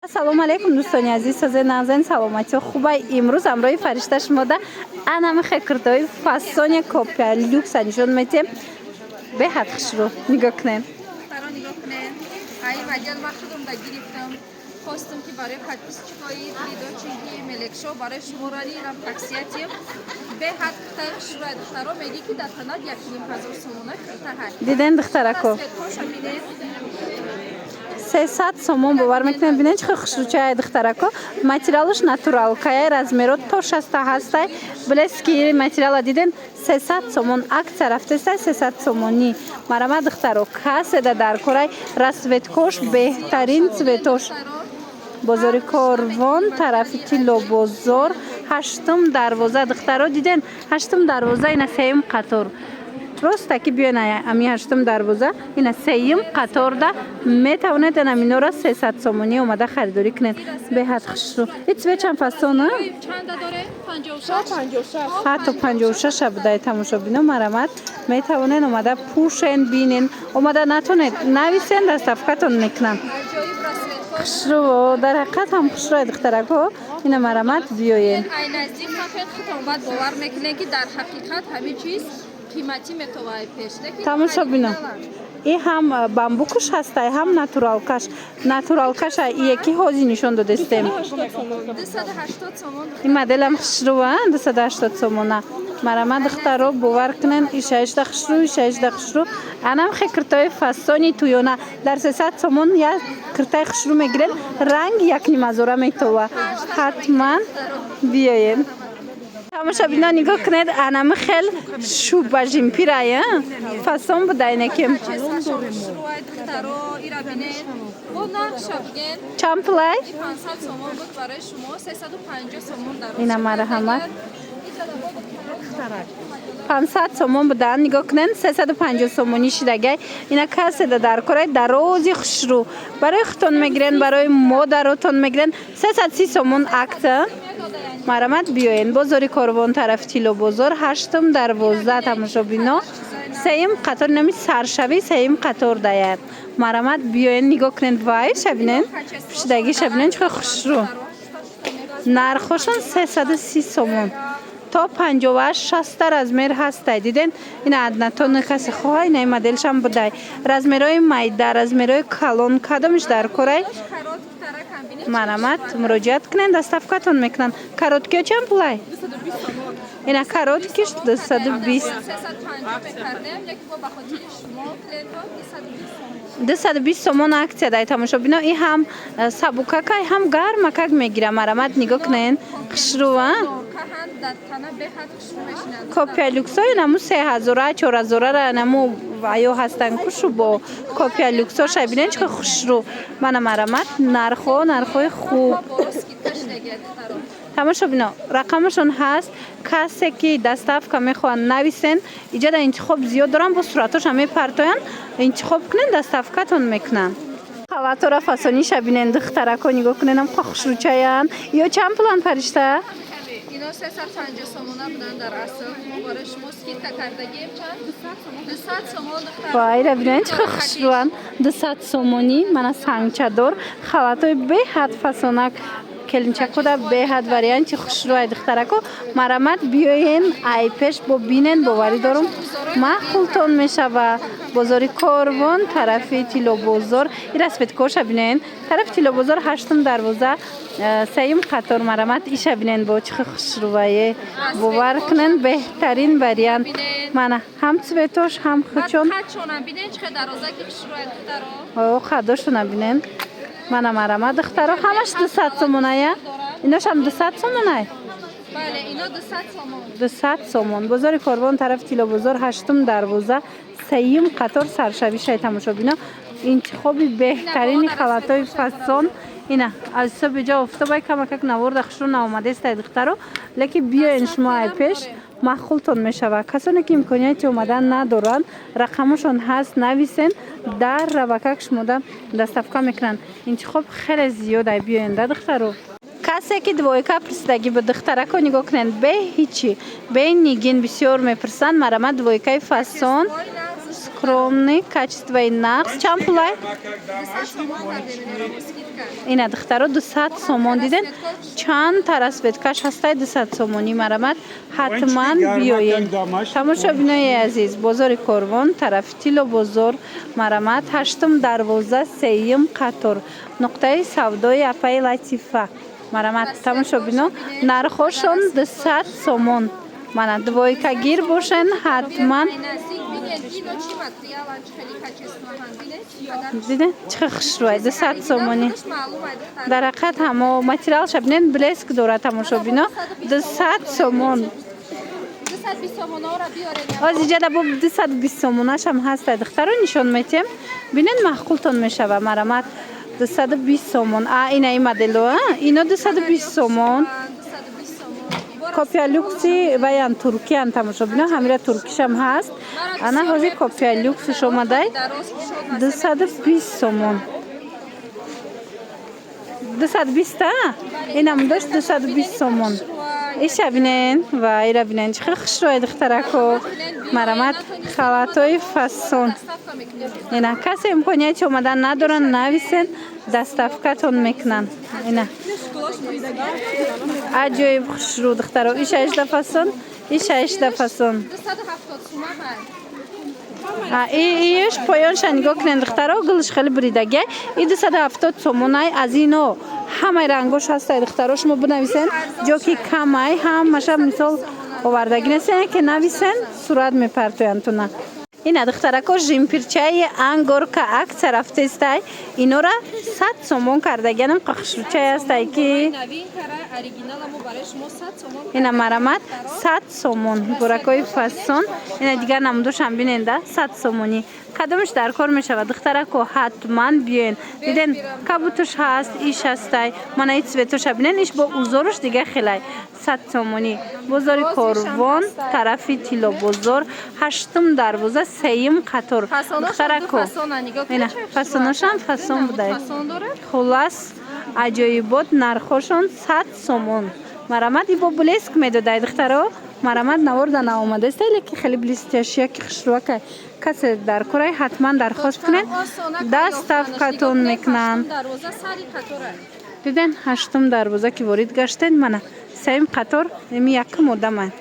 Ассалому алейкум дӯстони азиз, сазои навзани саломатӣ хубай. Имрӯз ҳамроҳи фаришта шумода анами хекрдои фасони копия люкса нишон медиҳем. Беҳад хушрӯ нигоҳ кунед. Ай модел махшудам да гирифтам. Хостам ки барои подписчикои видеочинки Мелекшо барои шумо ранирам таксиятим. Беҳад хушрӯ духтаро меги ки дар танад 1500 сомона кита ҳаст. Диден духтарако 300 сомон бовар мекунем. Бинен чӣ хушрӯчаи духтарако. Материалаш натуралкая, размеро то 60 ҳастай. Блески материала диден 300 сомон акция рафтестай 300 сомони. Марама духтаро каседа дар корай расветкош беҳтарин цветош. Бозори Корвон, тарафи Тилло бозор, 8 дарвоза духтаро диден 8 дарвоза ина сеюм қатор. Просто ки биён ами 8 дарвоза ина сеюм қаторда метавонед ана минора 300 сомони омада харидорӣ кунед. Беҳад хушрӯ. Ин цвет чанд фасона? Чанда доре? 56. Ҳатто 56 будай тамошобино марамат метавонед омада пушен бинен. Омада натонед нависен доставкатон мекунам. Хушрӯ дар ҳақиқат ҳам хушрӯ духтарако ина марамат биёен. Ай наздик фақат хитомат бовар мекунем ки дар ҳақиқат ҳамин чиз қимати метавонад пеш. Тамошобино. И ҳам бамбукаш ҳастай, ҳам натуралкаш. Натуралкаша яки ҳози нишон додестем. 280 сомон. Ин моделам хушрӯа 280 сомона. Марама духтаро бовар кунен ишаишда хушрӯ. Анам хекртои фасони туёна дар 300 сомон я киртай хушрӯ мегирен. Ранг як нимазора метова. Ҳатман биёен. Тамошобино нигоҳ кунед анами хел шуба жимпирая фасон будайнекем. Чанд пулай? 500 сомон буд барои шумо 350 сомон дар. Ина марҳамат. 500 сомон будан нигоҳ кунед 350 сомони шидагай. Ина каседа дар кораи дарози хушрӯ. Барои хутон мегирен, барои модаротон мегирен 330 сомон акция. Марамат биёен. Бозори Корвон, тарафи Тилло бозор, 8 дарвоза тамошобино. Сеюм қатор нами саршави сеюм қатор даяд. Марамат биёен нигоҳ кунед вай шабинен. Шидаги шабинен чӣ хушрӯ. Нархошон 330 сомон. То 58-60 размер ҳастай. Диден ина аднатон каси хоҳай ина моделшам будай. Размерои майда, размерои калон кадомиш дар корай. Марамат муроҷиат кунед доставкатон мекунанд. Короткиё чанд пулай? 220 ина короткиш 220. 220 сомон акция дай тамошобино. И ҳам сабукакай ҳам гармакак мегира. Марамат нигоҳ кунед. хушрӯа копия люксо наму 3000 4000 наму аю ҳастан кушу бо копия люксо шабинен чӣ хушрӯ. Мана марамат нархои хуб. тамошобино рақамашон ҳаст. касе ки доставка мехоҳанд нависен. иҷода интихоб зиёд дорам бо суратошам мепартоян. интихоб кунен доставкатон мекунанд. халатора фасони шабинен духтарако нигоҳ куненам хушрӯчаян. ё чанд пулан фаришта? Ино 350 сомона будан дар асл. Барои шумо скидка кардагием чанд? 200 сомон духтар. Вайра бинен чӣ хушрӯан 200 сомони мана сангчадор халатои беҳад фасонак келинчакода беҳад варианти хушрӯай духтарако. марамат биёен айпеш бо бинен боварӣ дорум маъқултон мешава. бозори Корвон, тарафи Тилло бозор. ира светкоша бинен тарафи Тилло бозор 8 дарвоза сеюм қатор. марамат иша бинен бо чӣ хушрӯае бовар кунен беҳтарин вариант. мана ҳам цветош ҳам хучон хадошона бинен. мана марама духтаро ҳамаш 200 сомоная. иношам 200 сомонай. Бале, ино 200 сомон. 200 сомон. бозори Корвон, тарафи Тилло бозор, 8 дарвоза, сеюм қатор саршавишай тамошобино. интихоби беҳтарини халатои фасон. ина аз сабиҷа офтобай камакак наворда хушрӯ наомадестай духтаро. леки биёен шумо айпеш маъқултон мешава. касоне ки имконияти омадан надоранд рақамашон ҳаст нависен дар равакак шумода доставка мекунанд. интихоб хеле зиёд ай биёенда духтаро. касе ки двойка пирсидагӣ ба духтарако нигоҳ кунед бе ҳичи бе нигин бисёр мепирсанд. марамат двойкаи фасон скромный, качество нақс. Чанд пулай? 200 сомон дар беминорам скидка. Ина духтаро 200 сомон диден. Чанд тарасветкаш ҳастай 200 сомонӣ марамад. Ҳатман биёед. Тамошобинои азиз, бозори Корвон, тарафи Тило бозор, марамад 8 дарвоза 3 қатор. Нуқтаи савдои апаи Латифа. Марамад тамошобино нархошон 200 сомон. Мана двойкагир бошен ҳатман. Диден чӣ хушрӯй 200 сомонӣ. Дар ҳақиқат ҳамо материалша бинен блеск дорад тамошобино 200 сомон. 220 сомонора биёред. Озиҷада бо 220 сомонашам ҳаста духтаро нишон метем. Бинен маъқултон мешава марамад 220 сомон. Ина ин модело, ино 220 сомон. Копия люкси ваян туркиян тамошобино ҳамира туркишам ҳаст. Ана ҳозир копия люксиш омадай 220 сомон. 220 инам дошт 220 сомон. Иша бинен ва ира бинен чихи хушрӯи духтарако марамад халатои фасон. Ина касе имконияти омадан надоран нависен доставкатон мекунан. Ина аҷоиб хушрӯ духтаро иша ишда фасон, иша ишда фасон. 270 сомон. Иш поёнша нигоҳ кунед духтаро, гулш хеле буридагия. И 270 сомонай аз ино ҳамаи рангош ҳастай духтаро шумо бинависен. ҷоки камай ҳамаша мисол овардаги нестен ки нависен сурат мепартояндтуна. Ина духтарако жимпирчаи ангорка акция рафтестай. Инора 100 сомон кардагианам қахшручай астай ки ина марамад 100 сомон буракои фасон. Ина дигар намудошам биненда 100 сомонӣ. Кадомаш дар кор мешавад духтарако ҳатман биёен. Диден кабутуш ҳаст, иш астай. Мана ин цветоша бинен иш бо узоруш дига хелай 100 сомонӣ. Бозори Корвон, тарафи Тило бозор, 8 дарвоза 3 қатор. Духтарако ина фасоношам фасон будай. Хулас аҷоибот нархошон 100 сомон. Марамад ибо блеск медодай духтаро. Марамад наворда наомадастай леки хеле блестящия ки хушрӯакай. Касе дар кораи ҳатман дархост кунед доставкатон мекунанд. Диден 8 дарвоза ки ворид гаштед мана 3 қатор еми якум одаманд.